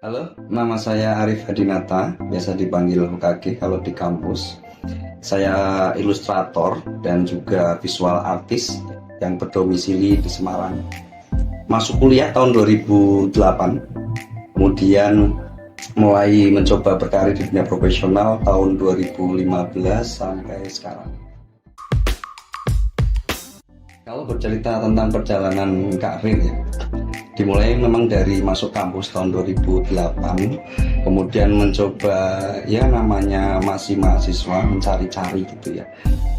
Halo, nama saya Arif Hadinata, biasa dipanggil HKG kalau di kampus. Saya ilustrator dan juga visual artis yang berdomisili di Semarang. Masuk kuliah tahun 2008, kemudian mulai mencoba berkarir di dunia profesional tahun 2015 sampai sekarang. Kalau bercerita tentang perjalanan karir ya, dimulai memang dari masuk kampus tahun 2008, kemudian mencoba ya namanya masih mahasiswa mencari-cari gitu ya.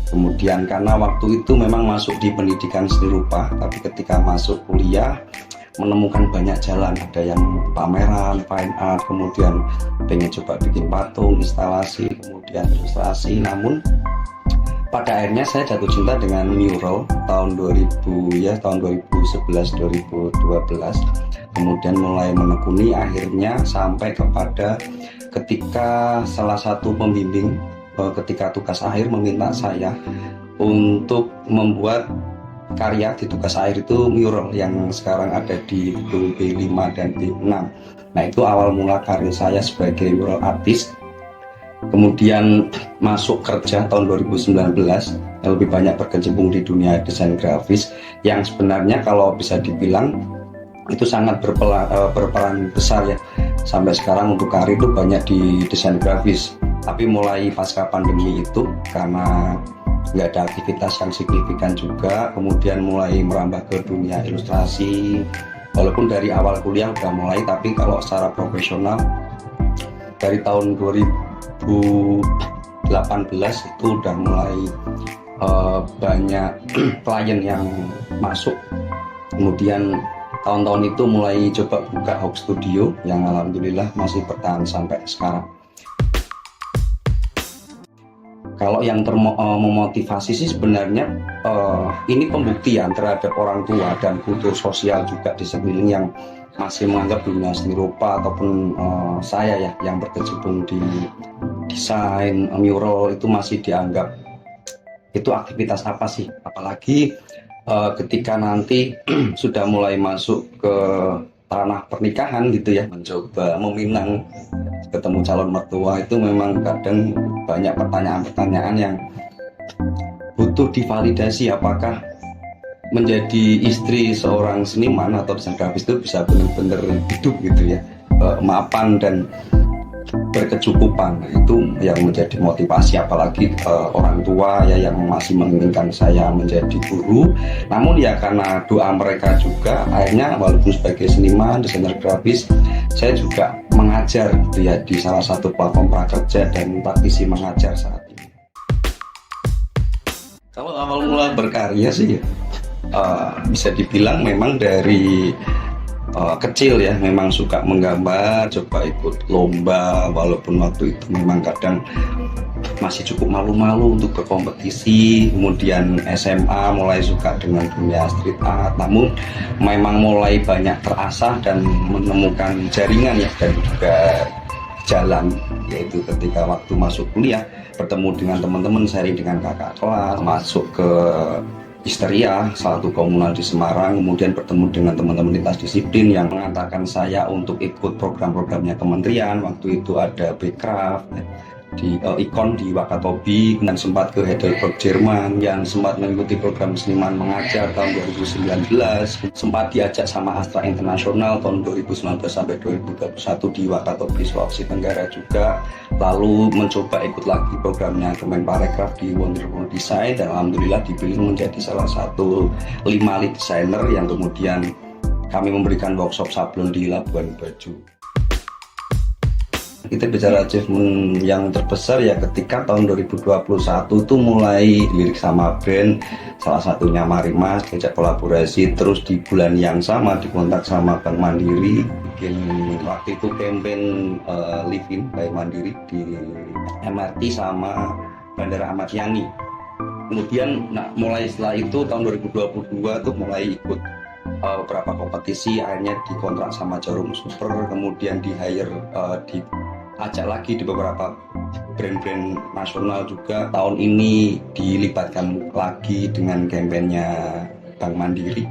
Kemudian karena waktu itu memang masuk di pendidikan seni rupa, tapi ketika masuk kuliah menemukan banyak jalan, ada yang pameran, fine art, kemudian pengen coba bikin patung, instalasi, kemudian ilustrasi. Namun pada akhirnya saya jatuh cinta dengan mural tahun 2000 ya, tahun 2011 2012. Kemudian mulai menekuni, akhirnya sampai kepada ketika salah satu pembimbing ketika tugas akhir meminta saya untuk membuat karya di tugas akhir itu mural yang sekarang ada di gedung B5 dan B6. Nah, itu awal mula karir saya sebagai mural artist. Kemudian masuk kerja tahun 2019, lebih banyak berkecimpung di dunia desain grafis yang sebenarnya kalau bisa dibilang itu sangat berperan besar ya. Sampai sekarang untuk karir itu banyak di desain grafis. Tapi mulai pasca pandemi itu karena nggak ada aktivitas yang signifikan juga, kemudian mulai merambah ke dunia ilustrasi. Walaupun dari awal kuliah udah mulai, tapi kalau secara profesional dari tahun 2018 itu udah mulai banyak klien yang masuk. Kemudian tahun-tahun itu mulai coba buka Hawk Studio yang alhamdulillah masih bertahan sampai sekarang. Kalau yang memotivasi sih sebenarnya ini pembuktian terhadap orang tua dan kultur sosial juga di sekeliling yang masih menganggap dunia seni rupa ataupun saya ya yang berkecimpung di desain mural itu masih dianggap itu aktivitas apa sih, apalagi ketika nanti sudah mulai masuk ke ranah pernikahan gitu ya, mencoba meminang ketemu calon mertua itu memang kadang banyak pertanyaan-pertanyaan yang butuh divalidasi, apakah menjadi istri seorang seniman atau desain grafis itu bisa benar-benar hidup gitu ya, mapan dan berkecukupan. Itu yang menjadi motivasi, apalagi orang tua ya yang masih menginginkan saya menjadi guru. Namun ya karena doa mereka juga, akhirnya walaupun sebagai seniman desainer grafis saya juga mengajar gitu ya di salah satu platform prakerja dan praktisi mengajar saat ini. Kalau awal mula berkarya sih bisa dibilang memang dari kecil ya, memang suka menggambar, coba ikut lomba, walaupun waktu itu memang kadang masih cukup malu-malu untuk berkompetisi. Kemudian SMA mulai suka dengan dunia street art, namun memang mulai banyak terasah dan menemukan jaringan ya dan juga jalan, yaitu ketika waktu masuk kuliah bertemu dengan teman-teman, sharing dengan kakak kelas, masuk ke Histeria, salah satu komunal di Semarang, kemudian bertemu dengan teman-teman lintas disiplin yang mengantarkan saya untuk ikut program-programnya kementerian. Waktu itu ada Bekraf, di Ikon di Wakatobi, dan sempat ke Heidelberg Jerman, yang sempat mengikuti program seniman mengajar tahun 2019, sempat diajak sama Astra Internasional tahun 2019 sampai 2021 di Wakatobi, Sulawesi Tenggara juga. Lalu mencoba ikut lagi programnya Kemenparekraf di Wonderful Design, dan alhamdulillah dipilih menjadi salah satu 5 lead designer yang kemudian kami memberikan workshop sablon di Labuan Bajo. Kita bicara achievement yang terbesar ya ketika tahun 2021 itu mulai dilirik sama brand, salah satunya Marimas, diajak kolaborasi, terus di bulan yang sama dikontak sama Bank Mandiri, bikin waktu itu campaign Livin by Mandiri di MRT sama Bandara Ahmad Yani. Kemudian mulai setelah itu tahun 2022 tuh mulai ikut beberapa kompetisi, akhirnya dikontrak sama Jarum Super, kemudian di hire diajak lagi di beberapa brand-brand nasional juga. Tahun ini dilibatkan lagi dengan kampanyenya Bank Mandiri.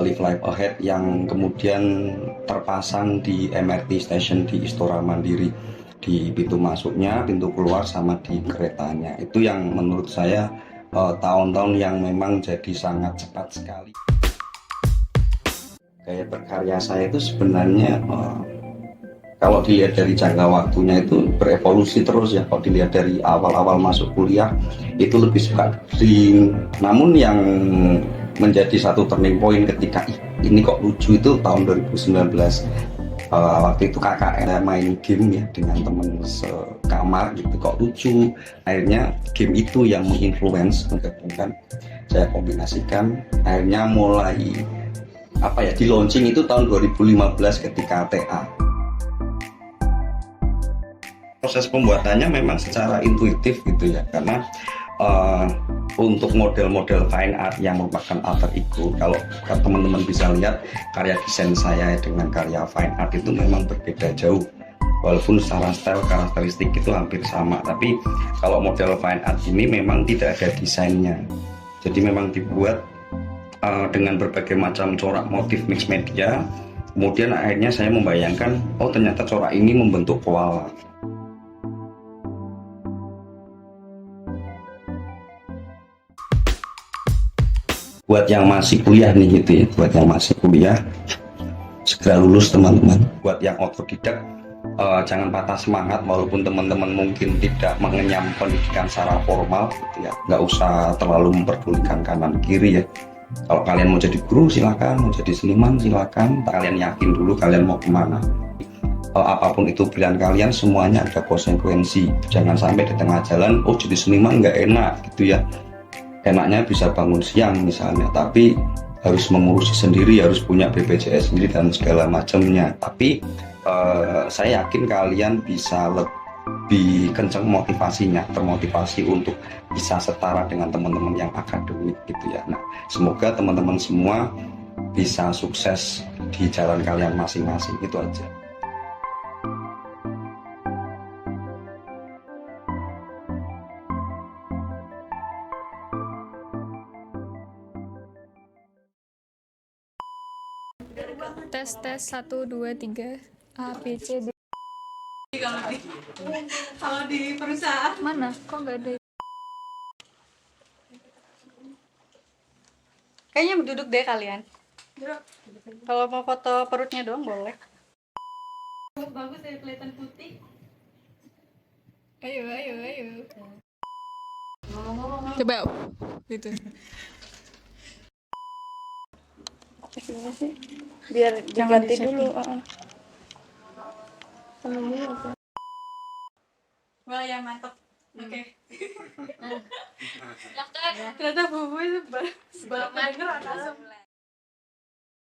Live Life Ahead yang kemudian terpasang di MRT station di Istora Mandiri, di pintu masuknya, pintu keluar, sama di keretanya. Itu yang menurut saya tahun-tahun yang memang jadi sangat cepat sekali. Gaya berkarya saya itu sebenarnya kalau dilihat dari jangka waktunya itu berevolusi terus ya. Kalau dilihat dari awal-awal masuk kuliah itu lebih suka drawing. Namun yang menjadi satu turning point ketika ini kok lucu itu tahun 2019. Waktu itu KKN main game ya dengan temen sekamar gitu, kok lucu. Akhirnya game itu yang menginfluence, menggabungkan, saya kombinasikan. Akhirnya mulai di launching itu tahun 2015 ketika TA. Proses pembuatannya memang secara intuitif gitu ya, karena untuk model-model fine art yang merupakan alter ego, kalau teman-teman bisa lihat karya desain saya dengan karya fine art itu memang berbeda jauh, walaupun secara style karakteristik itu hampir sama, tapi kalau model fine art ini memang tidak ada desainnya, jadi memang dibuat dengan berbagai macam corak motif mix media. Kemudian akhirnya saya membayangkan, oh ternyata corak ini membentuk koala. Buat yang masih kuliah nih gitu ya, buat yang masih kuliah segera lulus teman-teman. Buat yang otodidak jangan patah semangat, walaupun teman-teman mungkin tidak mengenyam pendidikan secara formal gitu ya, nggak usah terlalu memperdulikan kanan kiri ya. Kalau kalian mau jadi guru silakan, mau jadi seniman silakan, kalian yakin dulu kalian mau kemana. Apapun itu pilihan kalian, semuanya ada konsekuensi. Jangan sampai di tengah jalan, oh jadi seniman nggak enak gitu ya. Enaknya bisa bangun siang misalnya, tapi harus mengurusi sendiri, harus punya BPJS sendiri dan segala macamnya. Tapi saya yakin kalian bisa lebih kencang motivasinya, termotivasi untuk bisa setara dengan teman-teman yang akademik gitu ya. Nah, semoga teman-teman semua bisa sukses di jalan kalian masing-masing, itu aja. Tes 1 2 3 A B C D. Kalau di perusahaan Mana? Kok nggak ada? kayaknya duduk deh kalian. Kalau mau foto perutnya doang boleh. Bagus ya, kelihatan putih. Ayo. Coba gitu. Biar diganti dulu. Wah ya mantap. Oke. Ternyata bumbunya sebalap kedengeran.